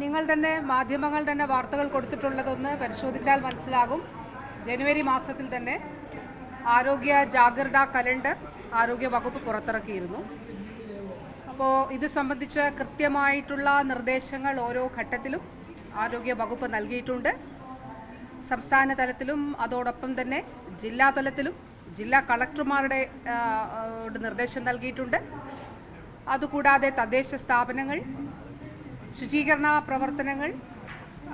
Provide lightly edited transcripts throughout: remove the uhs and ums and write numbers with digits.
നിങ്ങൾ തന്നെ മാധ്യമങ്ങൾ തന്നെ വാർത്തകൾ കൊടുത്തിട്ടുള്ളതൊന്ന് പരിശോധിച്ചാൽ മനസ്സിലാകും. ജനുവരി മാസത്തിൽ തന്നെ ആരോഗ്യ ജാഗ്രതാ കലണ്ടർ ആരോഗ്യ വകുപ്പ് പുറത്തിറക്കിയിരുന്നു. അപ്പോൾ ഇത് സംബന്ധിച്ച് കൃത്യമായിട്ടുള്ള നിർദ്ദേശങ്ങൾ ഓരോ ഘട്ടത്തിലും ആരോഗ്യ വകുപ്പ് നൽകിയിട്ടുണ്ട്. സംസ്ഥാന തലത്തിലും അതോടൊപ്പം തന്നെ ജില്ലാ തലത്തിലും ജില്ലാ കളക്ടർമാരുടെ നിർദ്ദേശം നൽകിയിട്ടുണ്ട്. അതുകൂടാതെ തദ്ദേശ സ്ഥാപനങ്ങൾ ശുചീകരണ പ്രവർത്തനങ്ങൾ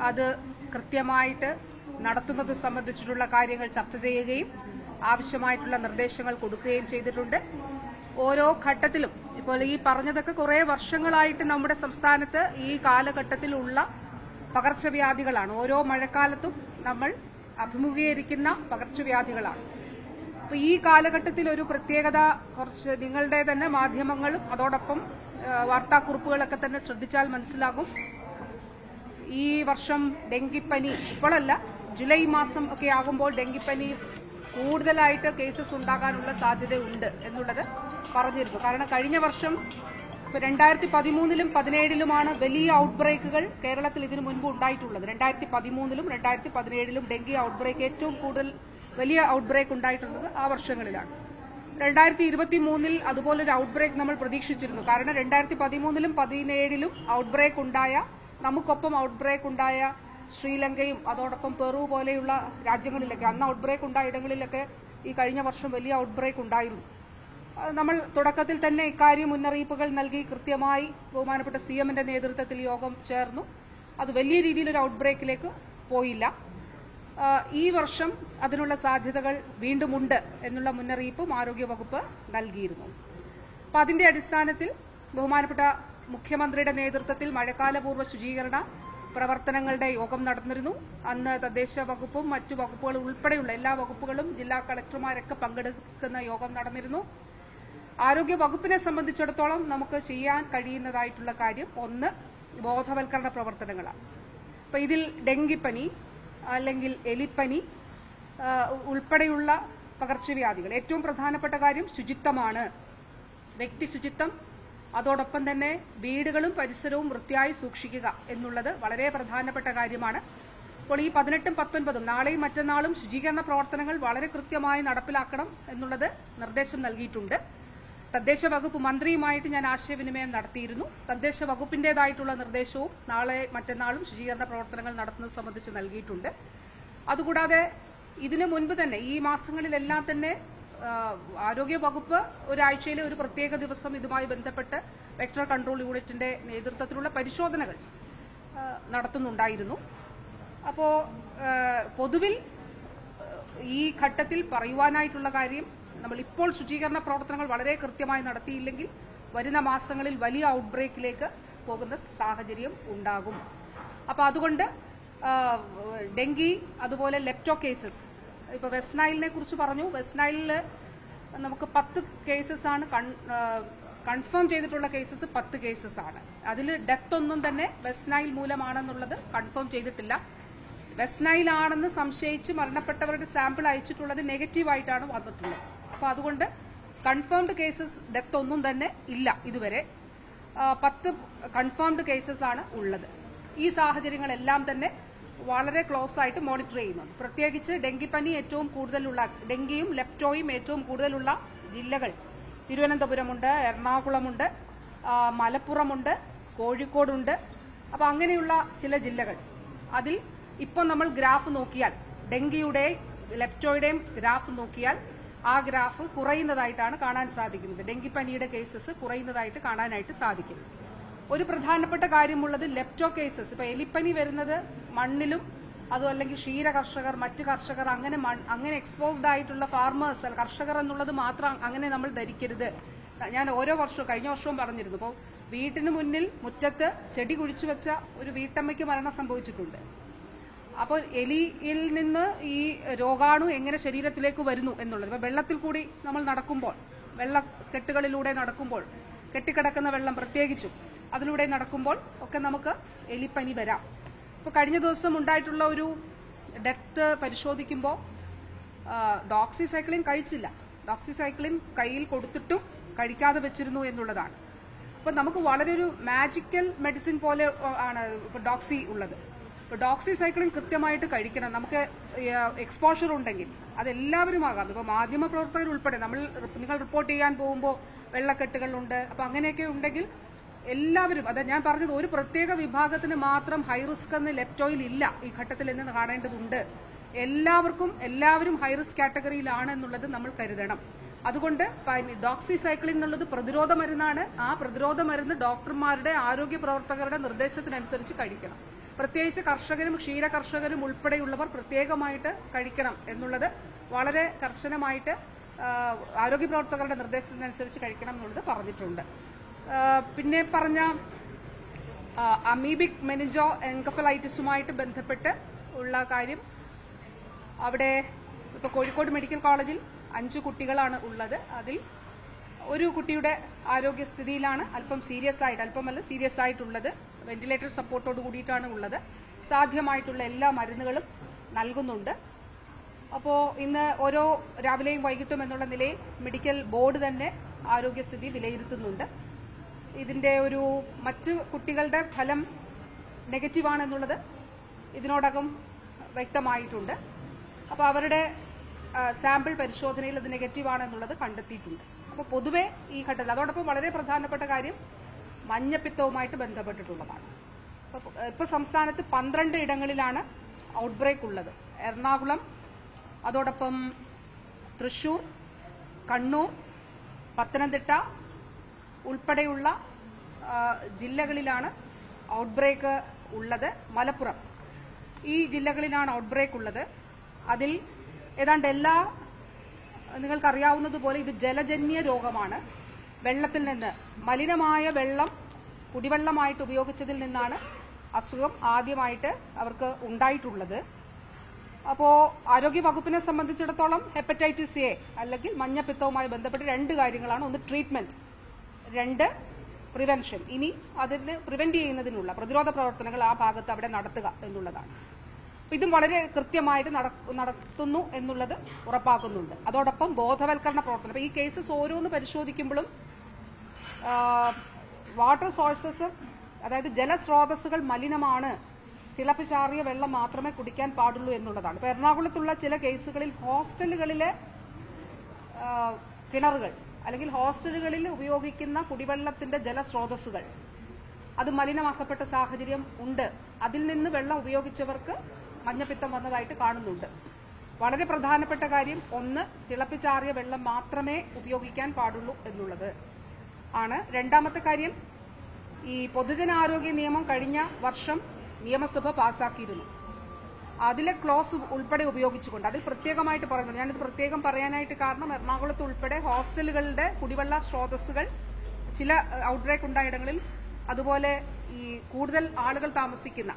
അത് കൃത്യമായിട്ട് നടത്തുന്നത് സംബന്ധിച്ചിട്ടുള്ള കാര്യങ്ങൾ ചർച്ച ചെയ്യുകയും ആവശ്യമായിട്ടുള്ള നിർദ്ദേശങ്ങൾ കൊടുക്കുകയും ചെയ്തിട്ടുണ്ട്. ഓരോ ഘട്ടത്തിലും ഇപ്പോൾ ഈ പറഞ്ഞതൊക്കെ കുറേ വർഷങ്ങളായിട്ട് നമ്മുടെ സംസ്ഥാനത്ത് ഈ കാലഘട്ടത്തിലുള്ള പകർച്ചവ്യാധികളാണ്. ഓരോ മഴക്കാലത്തും നമ്മൾ അഭിമുഖീകരിക്കുന്ന പകർച്ചവ്യാധികളാണ്. അപ്പോൾ ഈ കാലഘട്ടത്തിൽ ഒരു പ്രത്യേകത കുറച്ച് നിങ്ങളുടെ തന്നെ മാധ്യമങ്ങളും അതോടൊപ്പം വാർത്താക്കുറിപ്പുകളൊക്കെ തന്നെ ശ്രദ്ധിച്ചാൽ മനസ്സിലാകും. ഈ വർഷം ഡെങ്കിപ്പനി ഇപ്പോഴല്ല, ജൂലൈ മാസം ഒക്കെ ആകുമ്പോൾ ഡെങ്കിപ്പനി കൂടുതലായിട്ട് കേസസ് ഉണ്ടാകാനുള്ള സാധ്യതയുണ്ട് എന്നുള്ളത് പറഞ്ഞിരുന്നു. കാരണം കഴിഞ്ഞ വർഷം 2013-ലും 2017-ലുമാണ് വലിയ ഔട്ട്ബ്രേക്കുകൾ കേരളത്തിൽ ഇതിനു മുൻപ് ഉണ്ടായിട്ടുള്ളത്. 2013-ലും 2017-ലും ഡെങ്കി ഔട്ട്ബ്രേക്ക് ഏറ്റവും കൂടുതൽ വലിയ ഔട്ട്ബ്രേക്ക് ഉണ്ടായിട്ടുള്ളത് ആ വർഷങ്ങളിലാണ്. 2023-ൽ അതുപോലൊരു ഔട്ട്ബ്രേക്ക് നമ്മൾ പ്രതീക്ഷിച്ചിരുന്നു. കാരണം 2013-ലും 2017-ലും ഔട്ട്ബ്രേക്ക് ഉണ്ടായ, നമുക്കൊപ്പം ഔട്ട്ബ്രേക്ക് ഉണ്ടായ ശ്രീലങ്കയും അതോടൊപ്പം പെറു പോലെയുള്ള രാജ്യങ്ങളിലൊക്കെ, അന്ന് ഔട്ട്ബ്രേക്ക് ഉണ്ടായ ഇടങ്ങളിലൊക്കെ ഈ കഴിഞ്ഞ വർഷം വലിയ ഔട്ട്ബ്രേക്ക് ഉണ്ടായിരുന്നു. നമ്മൾ തുടക്കത്തിൽ തന്നെ ഇക്കാര്യം മുന്നറിയിപ്പുകൾ നൽകി കൃത്യമായി ബഹുമാനപ്പെട്ട CM-ന്റെ നേതൃത്വത്തിൽ യോഗം ചേർന്നു. അത് വലിയ രീതിയിലൊരു ഔട്ട്ബ്രേക്കിലേക്ക് പോയില്ല. ഈ വർഷം അതിനുള്ള സാധ്യതകൾ വീണ്ടുമുണ്ട് എന്നുള്ള മുന്നറിയിപ്പും ആരോഗ്യവകുപ്പ് നൽകിയിരുന്നു. അപ്പം അതിന്റെ അടിസ്ഥാനത്തിൽ ബഹുമാനപ്പെട്ട മുഖ്യമന്ത്രിയുടെ നേതൃത്വത്തിൽ മഴക്കാലപൂർവ്വ ശുചീകരണ പ്രവർത്തനങ്ങളുടെ യോഗം നടന്നിരുന്നു. അന്ന് തദ്ദേശ വകുപ്പും മറ്റു വകുപ്പുകളും ഉൾപ്പെടെയുള്ള എല്ലാ വകുപ്പുകളും ജില്ലാ കളക്ടർമാരൊക്കെ പങ്കെടുക്കുന്ന യോഗം നടന്നിരുന്നു. ആരോഗ്യ വകുപ്പിനെ സംബന്ധിച്ചിടത്തോളം നമുക്ക് ചെയ്യാൻ കഴിയുന്നതായിട്ടുള്ള കാര്യം ഒന്ന് ബോധവൽക്കരണ പ്രവർത്തനങ്ങളാണ്. അപ്പം ഇതിൽ ഡെങ്കിപ്പനി അല്ലെങ്കിൽ എലിപ്പനി ഉൾപ്പെടെയുള്ള പകർച്ചവ്യാധികൾ ഏറ്റവും പ്രധാനപ്പെട്ട കാര്യം ശുചിത്വമാണ്. വ്യക്തി ശുചിത്വം, അതോടൊപ്പം തന്നെ വീടുകളും പരിസരവും വൃത്തിയായി സൂക്ഷിക്കുക എന്നുള്ളത് വളരെ പ്രധാനപ്പെട്ട കാര്യമാണ്. അപ്പോൾ ഈ 18-ഉം 19-ഉം നാളെയും മറ്റന്നാളും ശുചീകരണ പ്രവർത്തനങ്ങൾ വളരെ കൃത്യമായി നടപ്പിലാക്കണം എന്നുള്ളത് നിർദ്ദേശം നൽകിയിട്ടുണ്ട്. തദ്ദേശ വകുപ്പ് മന്ത്രിയുമായിട്ട് ഞാൻ ആശയവിനിമയം നടത്തിയിരുന്നു. തദ്ദേശ വകുപ്പിന്റേതായിട്ടുള്ള നിർദ്ദേശവും നാളെ മറ്റന്നാളും ശുചീകരണ പ്രവർത്തനങ്ങൾ നടത്തുന്നത് സംബന്ധിച്ച് നൽകിയിട്ടുണ്ട്. അതുകൂടാതെ ഇതിനു മുൻപ് തന്നെ ഈ മാസങ്ങളിലെല്ലാം തന്നെ ആരോഗ്യ വകുപ്പ് ഒരാഴ്ചയിലെ ഒരു പ്രത്യേക ദിവസം ഇതുമായി ബന്ധപ്പെട്ട് വെക്ടർ കൺട്രോൾ യൂണിറ്റിന്റെ നേതൃത്വത്തിലുള്ള പരിശോധനകൾ നടത്തുന്നുണ്ടായിരുന്നു. അപ്പോൾ പൊതുവിൽ ഈ ഘട്ടത്തിൽ പറയുവാനായിട്ടുള്ള കാര്യം, നമ്മൾ ഇപ്പോൾ ശുചീകരണ പ്രവർത്തനങ്ങൾ വളരെ കൃത്യമായി നടത്തിയില്ലെങ്കിൽ വരുന്ന മാസങ്ങളിൽ വലിയ ഔട്ട്ബ്രേക്കിലേക്ക് പോകുന്ന സാഹചര്യം ഉണ്ടാകും. അപ്പോൾ അതുകൊണ്ട് ഡെങ്കി അതുപോലെ ലെപ്റ്റോ കേസസ്, ഇപ്പോൾ വെസ്റ്റ് നൈലിനെ കുറിച്ച് പറഞ്ഞു. വെസ്റ്റ് നൈലിൽ നമുക്ക് 10 കേസസ് ആണ് കൺഫേം ചെയ്തിട്ടുള്ള കേസസ് 10 കേസസ് ആണ്. അതിൽ ഡെത്ത് ഒന്നും തന്നെ വെസ്റ്റ് നൈൽ മൂലമാണെന്നുള്ളത് കൺഫേം ചെയ്തിട്ടില്ല. വെസ്റ്റ് നൈൽ ആണെന്ന് സംശയിച്ച് മരണപ്പെട്ടവരുടെ സാമ്പിൾ അയച്ചിട്ടുള്ളത് നെഗറ്റീവായിട്ടാണ് വന്നിട്ടുള്ളത്. അപ്പോൾ അതുകൊണ്ട് കൺഫേംഡ് കേസസ് ഡെത്ത് ഒന്നും തന്നെ ഇല്ല ഇതുവരെ. 10 കൺഫേംഡ് കേസസ് ആണ് ഉള്ളത്. ഈ സാഹചര്യങ്ങളെല്ലാം തന്നെ വളരെ ക്ലോസ് ആയിട്ട് മോണിറ്റർ ചെയ്യുന്നുണ്ട്. പ്രത്യേകിച്ച് ഡെങ്കിപ്പനി ഏറ്റവും കൂടുതലുള്ള, ഡെങ്കിയും ലെപ്റ്റോയും ഏറ്റവും കൂടുതലുള്ള ജില്ലകൾ തിരുവനന്തപുരമുണ്ട്, എറണാകുളമുണ്ട്, മലപ്പുറമുണ്ട്, കോഴിക്കോടുണ്ട്. അപ്പോൾ അങ്ങനെയുള്ള ചില ജില്ലകൾ, അതിൽ ഇപ്പം നമ്മൾ ഗ്രാഫ് നോക്കിയാൽ ഡെങ്കിയുടെയും ലെപ്റ്റോയുടെയും ഗ്രാഫ് നോക്കിയാൽ ആ ഗ്രാഫ് കുറയുന്നതായിട്ടാണ് കാണാൻ സാധിക്കുന്നത്. ഡെങ്കിപ്പനിയുടെ കേസസ് കുറയുന്നതായിട്ട് കാണാനായിട്ട് സാധിക്കും. ഒരു പ്രധാനപ്പെട്ട കാര്യമുള്ളത് ലെപ്റ്റോ കേസസ്. ഇപ്പൊ എലിപ്പനി വരുന്നത് മണ്ണിലും അതും അല്ലെങ്കിൽ ക്ഷീര കർഷകർ, മറ്റ് കർഷകർ, അങ്ങനെ എക്സ്പോസ്ഡ് ആയിട്ടുള്ള ഫാർമേഴ്സ്, കർഷകർ എന്നുള്ളത് മാത്രം അങ്ങനെ നമ്മൾ ധരിക്കരുത്. ഞാൻ ഓരോ വർഷവും, കഴിഞ്ഞ വർഷവും പറഞ്ഞിരുന്നു. ഇപ്പോൾ വീട്ടിന് മുന്നിൽ മുറ്റത്ത് ചെടി കുഴിച്ചു വെച്ച ഒരു വീട്ടമ്മയ്ക്ക് മരണം സംഭവിച്ചിട്ടുണ്ട്. അപ്പോൾ എലിയിൽ നിന്ന് ഈ രോഗാണു എങ്ങനെ ശരീരത്തിലേക്ക് വരുന്നു എന്നുള്ളത്, ഇപ്പൊ വെള്ളത്തിൽ കൂടി നമ്മൾ നടക്കുമ്പോൾ, വെള്ളക്കെട്ടുകളിലൂടെ നടക്കുമ്പോൾ, കെട്ടിക്കിടക്കുന്ന വെള്ളം പ്രത്യേകിച്ചും അതിലൂടെ നടക്കുമ്പോൾ ഒക്കെ നമുക്ക് എലിപ്പനി വരാം. ഇപ്പോൾ കഴിഞ്ഞ ദിവസം ഉണ്ടായിട്ടുള്ള ഒരു ഡെത്ത് പരിശോധിക്കുമ്പോൾ ഡോക്സിസൈക്ലിൻ കഴിച്ചില്ല, ഡോക്സിസൈക്ലിൻ കയ്യിൽ കൊടുത്തിട്ടും കഴിക്കാതെ വെച്ചിരുന്നു എന്നുള്ളതാണ്. ഇപ്പൊ നമുക്ക് വളരെ ഒരു മാജിക്കൽ മെഡിസിൻ പോലെ ആണ് ഇപ്പൊ ഡോക്സി ഉള്ളത്. ഇപ്പൊ ഡോക്സിസൈക്ലിൻ കൃത്യമായിട്ട് കഴിക്കണം. നമുക്ക് എക്സ്പോഷർ ഉണ്ടെങ്കിൽ അതെല്ലാവരും ആകാം. ഇപ്പൊ മാധ്യമ പ്രവർത്തകർ ഉൾപ്പെടെ നിങ്ങൾ റിപ്പോർട്ട് ചെയ്യാൻ പോകുമ്പോൾ വെള്ളക്കെട്ടുകളുണ്ട്. അപ്പൊ അങ്ങനെയൊക്കെ ഉണ്ടെങ്കിൽ എല്ലാവരും, അതാ ഞാൻ പറഞ്ഞത്, ഒരു പ്രത്യേക വിഭാഗത്തിന് മാത്രം ഹൈ റിസ്ക് എന്ന് ലെപ്റ്റോയിൽ ഇല്ല ഈ ഘട്ടത്തിൽ എന്ന് കാണേണ്ടതുണ്ട്. എല്ലാവരും ഹൈ റിസ്ക് കാറ്റഗറിയിലാണ് എന്നുള്ളത് നമ്മൾ കരുതണം. അതുകൊണ്ട് ഡോക്സിസൈക്ലിൻ എന്നുള്ളത് പ്രതിരോധ മരുന്നാണ്. ആ പ്രതിരോധ മരുന്ന് ഡോക്ടർമാരുടെ ആരോഗ്യ പ്രവർത്തകരുടെ നിർദ്ദേശത്തിനനുസരിച്ച് കഴിക്കണം. പ്രത്യേകിച്ച് കർഷകരും ക്ഷീര കർഷകരും ഉൾപ്പെടെയുള്ളവർ പ്രത്യേകമായിട്ട് കഴിക്കണം എന്നുള്ളത് വളരെ കർശനമായിട്ട് ആരോഗ്യ പ്രവർത്തകരുടെ നിർദ്ദേശത്തിനനുസരിച്ച് കഴിക്കണം എന്നുള്ളത് പറഞ്ഞിട്ടുണ്ട്. പിന്നെ പറഞ്ഞ അമീബിക് മെനിഞ്ചോ എൻകഫലൈറ്റിസുമായിട്ട് ബന്ധപ്പെട്ട് ഉള്ള കാര്യം, അവിടെ ഇപ്പൊ കോഴിക്കോട് മെഡിക്കൽ കോളേജിൽ 5 കുട്ടികളാണ് ഉള്ളത്. അതിൽ ഒരു കുട്ടിയുടെ ആരോഗ്യസ്ഥിതിയിലാണ് അല്പമല്ല സീരിയസ് ആയിട്ടുള്ളത്. വെന്റിലേറ്റർ സപ്പോർട്ടോട് കൂടിയിട്ടാണ് ഉള്ളത്. സാധ്യമായിട്ടുള്ള എല്ലാ മരുന്നുകളും നൽകുന്നുണ്ട്. അപ്പോൾ ഇന്ന് ഓരോ രാവിലെയും വൈകിട്ടും എന്നുള്ള നിലയിൽ മെഡിക്കൽ ബോർഡ് തന്നെ ആരോഗ്യസ്ഥിതി വിലയിരുത്തുന്നുണ്ട്. ഇതിന്റെ ഒരു മറ്റ് കുട്ടികളുടെ ഫലം നെഗറ്റീവാണെന്നുള്ളത് ഇതിനോടകം വ്യക്തമായിട്ടുണ്ട്. അപ്പോൾ അവരുടെ സാമ്പിൾ പരിശോധനയിൽ അത് നെഗറ്റീവാണെന്നുള്ളത് കണ്ടെത്തിയിട്ടുണ്ട്. അപ്പോൾ പൊതുവെ ഈ ഘട്ടത്തിൽ അതോടൊപ്പം വളരെ പ്രധാനപ്പെട്ട കാര്യം മഞ്ഞപ്പിത്തവുമായിട്ട് ബന്ധപ്പെട്ടിട്ടുള്ളതാണ്. ഇപ്പോൾ സംസ്ഥാനത്ത് 12 ഇടങ്ങളിലാണ് ഔട്ട്ബ്രേക്ക് ഉള്ളത്. എറണാകുളം, അതോടൊപ്പം തൃശൂർ, കണ്ണൂർ, പത്തനംതിട്ട ഉൾപ്പെടെയുള്ള ജില്ലകളിലാണ് ഔട്ട്ബ്രേക്ക് ഉള്ളത്. മലപ്പുറം, ഈ ജില്ലകളിലാണ് ഔട്ട്ബ്രേക്ക് ഉള്ളത്. അതിൽ ഏതാണ്ട് നിങ്ങൾക്കറിയാവുന്നതുപോലെ ഇത് ജലജന്യ രോഗമാണ്. വെള്ളത്തിൽ നിന്ന് മലിനമായ വെള്ളം കുടിവെള്ളമായിട്ട് ഉപയോഗിച്ചതിൽ നിന്നാണ് അസുഖം ആദ്യമായിട്ട് അവർക്ക് ഉണ്ടായിട്ടുള്ളത്. അപ്പോ ആരോഗ്യ വകുപ്പിനെ സംബന്ധിച്ചിടത്തോളം ഹെപ്പറ്റൈറ്റിസ് എ അല്ലെങ്കിൽ മഞ്ഞപ്പിത്തവുമായി ബന്ധപ്പെട്ട് 2 കാര്യങ്ങളാണ്. ഒന്ന് ട്രീറ്റ്മെന്റ്, 2 പ്രിവെൻഷൻ. ഇനി അതിന് പ്രിവെന്റ് ചെയ്യുന്നതിനുള്ള പ്രതിരോധ പ്രവർത്തനങ്ങൾ ആ ഭാഗത്ത് അവിടെ നടത്തുക എന്നുള്ളതാണ്. ഇതും വളരെ കൃത്യമായിട്ട് നടത്തുന്നു എന്നുള്ളത് ഉറപ്പാക്കുന്നുണ്ട്. അതോടൊപ്പം ബോധവൽക്കരണ പ്രവർത്തനം. ഈ കേസസ് ഓരോന്ന് പരിശോധിക്കുമ്പോഴും വാട്ടർ സോഴ്സസ്, അതായത് ജലസ്രോതസ്സുകൾ മലിനമാണ്, തിളപ്പിച്ചാറിയ വെള്ളം മാത്രമേ കുടിക്കാൻ പാടുള്ളൂ എന്നുള്ളതാണ്. ഇപ്പൊ എറണാകുളത്തുള്ള ചില കേസുകളിൽ ഹോസ്റ്റലുകളിലെ കിണറുകൾ അല്ലെങ്കിൽ ഹോസ്റ്റലുകളിൽ ഉപയോഗിക്കുന്ന കുടിവെള്ളത്തിന്റെ ജലസ്രോതസ്സുകൾ അത് മലിനമാക്കപ്പെട്ട സാഹചര്യം ഉണ്ട്. അതിൽ നിന്ന് വെള്ളം ഉപയോഗിച്ചവർക്ക് മഞ്ഞപ്പിത്തം വന്നതായിട്ട് കാണുന്നുണ്ട്. വളരെ പ്രധാനപ്പെട്ട കാര്യം, ഒന്ന്, തിളപ്പിച്ചാറിയ വെള്ളം മാത്രമേ ഉപയോഗിക്കാൻ പാടുള്ളൂ എന്നുള്ളത് ആണ്. രണ്ടാമത്തെ കാര്യം, ഈ പൊതുജനാരോഗ്യ നിയമം കഴിഞ്ഞ വർഷം നിയമസഭ പാസാക്കിയിരുന്നു. അതിലെ ക്ലോസ് ഉൾപ്പെടെ ഉപയോഗിച്ചുകൊണ്ട് അതിൽ പ്രത്യേകമായിട്ട് പറയുന്നു. ഞാനിത് പ്രത്യേകം പറയാനായിട്ട് കാരണം എറണാകുളത്ത് ഉൾപ്പെടെ ഹോസ്റ്റലുകളുടെ കുടിവെള്ള സ്രോതസ്സുകൾ ചില ഔട്ട്ബ്രേക്ക് ഉണ്ടായിടങ്ങളിൽ, അതുപോലെ ഈ കൂടുതൽ ആളുകൾ താമസിക്കുന്ന,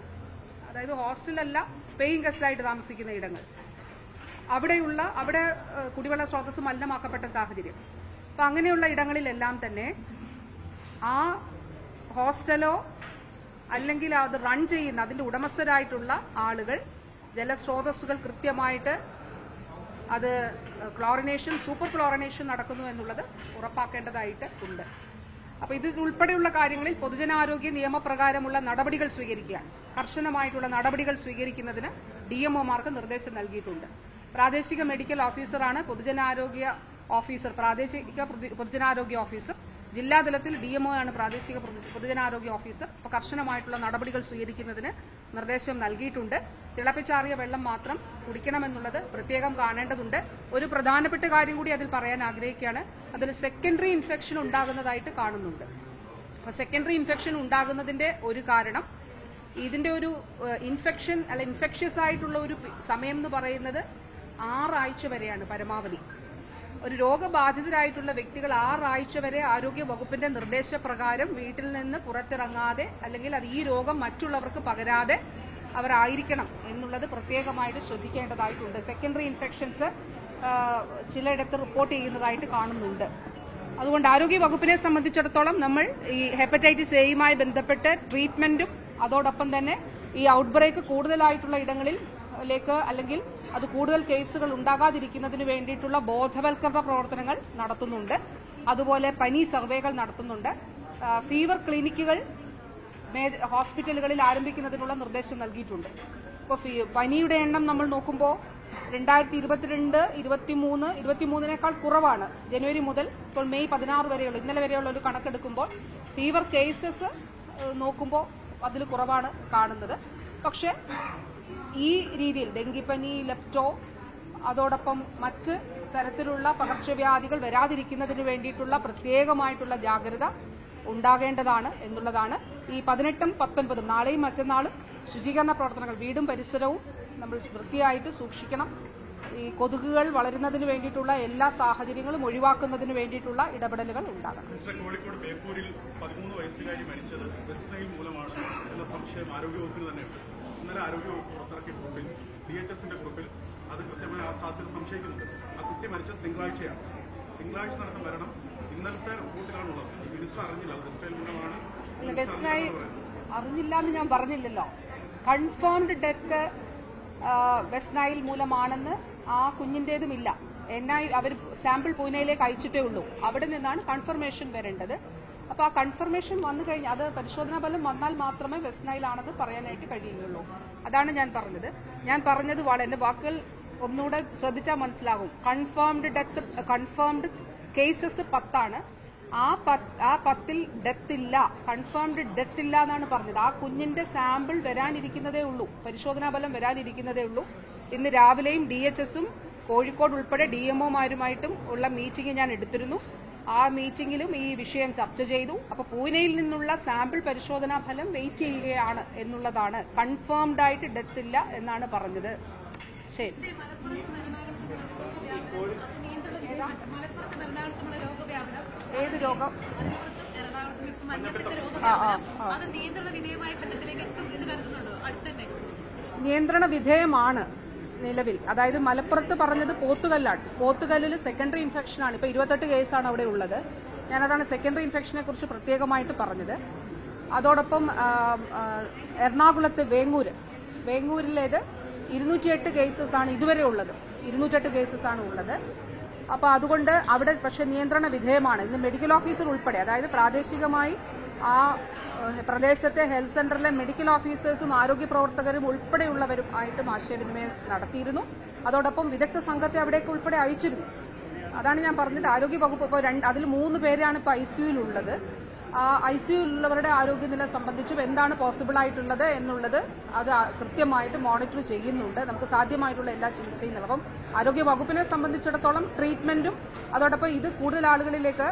അതായത് ഹോസ്റ്റലല്ല പേയിങ് ഗസ്റ്റായിട്ട് താമസിക്കുന്ന ഇടങ്ങൾ, അവിടെ കുടിവെള്ള സ്രോതസ് മലിനമാക്കപ്പെട്ട സാഹചര്യം. അപ്പൊ അങ്ങനെയുള്ള ഇടങ്ങളിലെല്ലാം തന്നെ ആ ഹോസ്റ്റലോ അല്ലെങ്കിൽ അത് റൺ ചെയ്യുന്ന അതിന്റെ ഉടമസ്ഥരായിട്ടുള്ള ആളുകൾ ജലസ്രോതസ്സുകൾ കൃത്യമായിട്ട് അത് ക്ലോറിനേഷൻ, സൂപ്പർ ക്ലോറിനേഷൻ നടക്കുന്നു എന്നുള്ളത് ഉറപ്പാക്കേണ്ടതായിട്ട് ഉണ്ട്. അപ്പൊ ഇത് ഉൾപ്പെടെയുള്ള കാര്യങ്ങളിൽ പൊതുജനാരോഗ്യ നിയമപ്രകാരമുള്ള നടപടികൾ സ്വീകരിക്കാൻ, കർശനമായിട്ടുള്ള നടപടികൾ സ്വീകരിക്കുന്നതിന് DMOമാർക്ക് നിർദ്ദേശം നൽകിയിട്ടുണ്ട്. പ്രാദേശിക മെഡിക്കൽ ഓഫീസറാണ് പൊതുജനാരോഗ്യ ഓഫീസർ, പ്രാദേശിക പൊതുജനാരോഗ്യ ഓഫീസർ. ജില്ലാതലത്തിൽ DMO ആണ് പ്രാദേശിക പൊതുജനാരോഗ്യ ഓഫീസർ. അപ്പോൾ കർശനമായിട്ടുള്ള നടപടികൾ സ്വീകരിക്കുന്നതിന് നിർദ്ദേശം നൽകിയിട്ടുണ്ട്. തിളപ്പിച്ചാറിയ വെള്ളം മാത്രം കുടിക്കണമെന്നുള്ളത് പ്രത്യേകം കാണേണ്ടതുണ്ട്. ഒരു പ്രധാനപ്പെട്ട കാര്യം കൂടി അതിൽ പറയാൻ ആഗ്രഹിക്കുകയാണ്. അതിൽ സെക്കൻഡറി ഇൻഫെക്ഷൻ ഉണ്ടാകുന്നതായിട്ട് കാണുന്നുണ്ട്. അപ്പോൾ സെക്കൻഡറി ഇൻഫെക്ഷൻ ഉണ്ടാകുന്നതിന്റെ ഒരു കാരണം, ഇതിന്റെ ഒരു ഇൻഫെക്ഷൻ അല്ല ഇൻഫെക്ഷ്യസ് ആയിട്ടുള്ള ഒരു സമയം എന്ന് പറയുന്നത് 6 ആഴ്ച വരെയാണ് പരമാവധി. ഒരു രോഗബാധിതരായിട്ടുള്ള വ്യക്തികൾ 6 ആഴ്ച വരെ ആരോഗ്യ വകുപ്പിന്റെ നിർദ്ദേശപ്രകാരം വീട്ടിൽ നിന്ന് പുറത്തിറങ്ങാതെ, അല്ലെങ്കിൽ അത് ഈ രോഗം മറ്റുള്ളവർക്ക് പകരാതെ അവരായിരിക്കണം എന്നുള്ളത് പ്രത്യേകമായിട്ട് ശ്രദ്ധിക്കേണ്ടതായിട്ടുണ്ട്. സെക്കൻഡറി ഇൻഫെക്ഷൻസ് ചിലയിടത്ത് റിപ്പോർട്ട് ചെയ്യുന്നതായിട്ട് കാണുന്നുണ്ട്. അതുകൊണ്ട് ആരോഗ്യ വകുപ്പിനെ സംബന്ധിച്ചിടത്തോളം നമ്മൾ ഈ ഹെപ്പറ്റൈറ്റിസ് എയുമായി ബന്ധപ്പെട്ട് ട്രീറ്റ്മെന്റും അതോടൊപ്പം തന്നെ ഈ ഔട്ട്ബ്രേക്ക് കൂടുതലായിട്ടുള്ള ഇടങ്ങളിലേക്ക് അല്ലെങ്കിൽ അത് കൂടുതൽ കേസുകൾ ഉണ്ടാകാതിരിക്കുന്നതിന് വേണ്ടിയിട്ടുള്ള ബോധവൽക്കരണ പ്രവർത്തനങ്ങൾ നടത്തുന്നുണ്ട്. അതുപോലെ പനി സർവേകൾ നടത്തുന്നുണ്ട്. ഫീവർ ക്ലിനിക്കുകൾ ഹോസ്പിറ്റലുകളിൽ ആരംഭിക്കുന്നതിനുള്ള നിർദ്ദേശം നൽകിയിട്ടുണ്ട്. ഇപ്പോൾ പനിയുടെ എണ്ണം നമ്മൾ നോക്കുമ്പോൾ 2022, 23, 23നേക്കാൾ കുറവാണ് ജനുവരി മുതൽ ഇപ്പോൾ മെയ് 16 വരെയുള്ള ഇന്നലെ വരെയുള്ള ഒരു കണക്കെടുക്കുമ്പോൾ ഫീവർ കേസസ് നോക്കുമ്പോൾ അതിൽ കുറവാണ് കാണുന്നത്. പക്ഷെ ഈ രീതിയിൽ ഡെങ്കിപ്പനി, ലെപ്റ്റോ, അതോടൊപ്പം മറ്റ് തരത്തിലുള്ള പകർച്ചവ്യാധികൾ വരാതിരിക്കുന്നതിന് വേണ്ടിയിട്ടുള്ള പ്രത്യേകമായിട്ടുള്ള ജാഗ്രത ഉണ്ടാകേണ്ടതാണ് എന്നുള്ളതാണ്. ഈ 18ഉം 19ഉം നാളെയും മറ്റന്നാളും ശുചീകരണ പ്രവർത്തനങ്ങൾ വീടും പരിസരവും നമ്മൾ വൃത്തിയായിട്ട് സൂക്ഷിക്കണം. ഈ കൊതുകുകൾ വളരുന്നതിന് വേണ്ടിയിട്ടുള്ള എല്ലാ സാഹചര്യങ്ങളും ഒഴിവാക്കുന്നതിന് വേണ്ടിയിട്ടുള്ള ഇടപെടലുകൾ ഉണ്ടാകണം. കോഴിക്കോട് ബേപ്പൂരിൽ 13 വയസ്സുകാരി മരിച്ചത് വെസ്റ്റ് നൈൽ മൂലമാണ് എന്ന സംശയം ആരോഗ്യവകുപ്പിന് തന്നെയുണ്ട്. ഇന്നലെ ആരോഗ്യവകുപ്പ് പുറത്തിറക്കിയ ഗ്രൂപ്പിൽ DHSന്റെ ഗ്രൂപ്പിൽ അത് കൃത്യമായി ആ സാധ്യത സംശയിക്കുന്നുണ്ട്. ആ കുട്ടി മരിച്ചത് തിങ്കളാഴ്ചയാണ്. തിങ്കളാഴ്ച നടന്ന മരണം ഇന്നലത്തെ റിപ്പോർട്ടിലാണുള്ളത്. മിനിസ്റ്റർ അറിഞ്ഞില്ല അത് വെസ്റ്റ് നൈൽ മൂലമാണ്. വെസ്റ്റ് നൈൽ അറിഞ്ഞില്ല എന്ന് ഞാൻ പറഞ്ഞില്ലല്ലോ. കൺഫേംഡ് ഡെത്ത് വെസ്റ്റ് നൈൽ മൂലമാണെന്ന് ആ കുഞ്ഞിന്റേതുമില്ല. അവർ സാമ്പിൾ പൂനെയിലേക്ക് അയച്ചിട്ടേ ഉള്ളൂ. അവിടെ നിന്നാണ് കൺഫർമേഷൻ വരേണ്ടത്. അപ്പൊ ആ കൺഫർമേഷൻ വന്നു കഴിഞ്ഞാൽ അത് പരിശോധനാ ഫലം വന്നാൽ മാത്രമേ വെസ്റ്റ് നൈലാണെന്ന് പറയാനായിട്ട് കഴിയുള്ളൂ. അതാണ് ഞാൻ പറഞ്ഞത്. ഞാൻ പറഞ്ഞത് എന്റെ വാക്കുകൾ ഒന്നുകൂടെ ശ്രദ്ധിച്ചാൽ മനസ്സിലാകും. കൺഫേംഡ് കേസസ് 10 ആ 10ൽ ഡെത്ത് ഇല്ല, കൺഫേംഡ് ഡെത്ത് ഇല്ല എന്നാണ് പറഞ്ഞത്. ആ കുഞ്ഞിന്റെ സാമ്പിൾ വരാനിരിക്കുന്നതേ ഉള്ളൂ, പരിശോധനാ ഫലം വരാനിരിക്കുന്നതേ ഉള്ളൂ. ഇന്ന് രാവിലെയും DHSും കോഴിക്കോട് ഉൾപ്പെടെ DMOമാരുമായിട്ടും ഉള്ള മീറ്റിംഗ് ഞാൻ എടുത്തിരുന്നു. ആ മീറ്റിംഗിലും ഈ വിഷയം ചർച്ച ചെയ്തു. അപ്പൊ പൂനെയിൽ നിന്നുള്ള സാമ്പിൾ പരിശോധനാ ഫലം വെയിറ്റ് ചെയ്യുകയാണ് എന്നുള്ളതാണ്. കൺഫേംഡ് ആയിട്ട് ഡെത്ത് ഇല്ല എന്നാണ് പറഞ്ഞത്. ശരി. ഏത് രോഗം? നിയന്ത്രണ വിധേയമാണ് നിലവിൽ. അതായത് മലപ്പുറത്ത് പറഞ്ഞത് പോത്തുകല്ലാണ്. പോത്തുകല്ലിൽ സെക്കൻഡറി ഇൻഫെക്ഷനാണ്. ഇപ്പൊ 28 കേസാണ് അവിടെ ഉള്ളത്. ഞാനതാണ് സെക്കൻഡറി ഇൻഫെക്ഷനെ കുറിച്ച് പ്രത്യേകമായിട്ട് പറഞ്ഞത്. അതോടൊപ്പം എറണാകുളത്ത് വേങ്ങൂരിലേത് 208 കേസസ് ആണ് ഇതുവരെ ഉള്ളത്. 208 കേസസ് ആണ് ഉള്ളത്. അപ്പൊ അതുകൊണ്ട് അവിടെ പക്ഷെ നിയന്ത്രണ വിധേയമാണ്. ഇന്ന് മെഡിക്കൽ ഓഫീസർ ഉൾപ്പെടെ, അതായത് പ്രാദേശികമായി ആ പ്രദേശത്തെ ഹെൽത്ത് സെന്ററിലെ മെഡിക്കൽ ഓഫീസേഴ്സും ആരോഗ്യ പ്രവർത്തകരും ഉൾപ്പെടെയുള്ളവരും ആയിട്ടും ആശയവിനിമയം നടത്തിയിരുന്നു. അതോടൊപ്പം വിദഗ്ധ സംഘത്തെ അവിടേക്ക് ഉൾപ്പെടെ അയച്ചിരുന്നു. അതാണ് ഞാൻ പറഞ്ഞത്. ആരോഗ്യ വകുപ്പ് ഇപ്പോൾ അതിൽ 3 പേരാണ് ഇപ്പോൾ ICUവിലുള്ളത്. ആ ICUവിലുള്ളവരുടെ ആരോഗ്യനില സംബന്ധിച്ചും എന്താണ് പോസിബിൾ ആയിട്ടുള്ളത് എന്നുള്ളത് അത് കൃത്യമായിട്ട് മോണിറ്റർ ചെയ്യുന്നുണ്ട്. നമുക്ക് സാധ്യമായിട്ടുള്ള എല്ലാ ചികിത്സയും നൽകും. ആരോഗ്യ വകുപ്പിനെ സംബന്ധിച്ചിടത്തോളം ട്രീറ്റ്മെന്റും അതോടൊപ്പം ഇത് കൂടുതൽ ആളുകളിലേക്ക്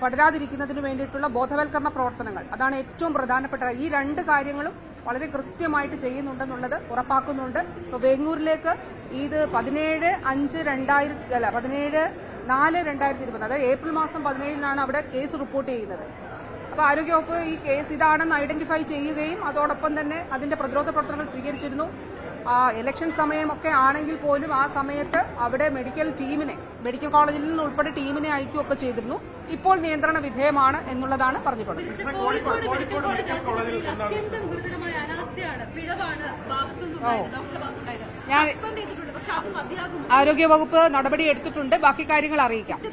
പടരാതിരിക്കുന്നതിന് വേണ്ടിയിട്ടുള്ള ബോധവൽക്കരണ പ്രവർത്തനങ്ങൾ, അതാണ് ഏറ്റവും പ്രധാനപ്പെട്ട. ഈ 2 കാര്യങ്ങളും വളരെ കൃത്യമായിട്ട് ചെയ്യുന്നുണ്ടെന്നുള്ളത് ഉറപ്പാക്കുന്നുണ്ട്. ഇപ്പോൾ വേങ്ങൂരിലേക്ക് ഇത് 17/4/2020, അതായത് ഏപ്രിൽ മാസം 17-നാണ് അവിടെ കേസ് റിപ്പോർട്ട് ചെയ്യുന്നത്. അപ്പൊ ആരോഗ്യവകുപ്പ് ഈ കേസ് ഇതാണെന്ന് ഐഡന്റിഫൈ ചെയ്യുകയും അതോടൊപ്പം തന്നെ അതിന്റെ പ്രതിരോധ പ്രവർത്തനങ്ങൾ സ്വീകരിച്ചിരുന്നു. ഇലക്ഷൻ സമയമൊക്കെ ആണെങ്കിൽ പോലും ആ സമയത്ത് അവിടെ മെഡിക്കൽ കോളേജിൽ നിന്ന് ഉൾപ്പെടെ ടീമിനെ അയക്കുകയൊക്കെ ചെയ്തിരുന്നു. ഇപ്പോൾ നിയന്ത്രണ വിധേയമാണ് എന്നുള്ളതാണ് പറഞ്ഞിട്ടുള്ളത്. ഞാൻ ആരോഗ്യവകുപ്പ് നടപടി എടുത്തിട്ടുണ്ട്. ബാക്കി കാര്യങ്ങൾ അറിയിക്കാം.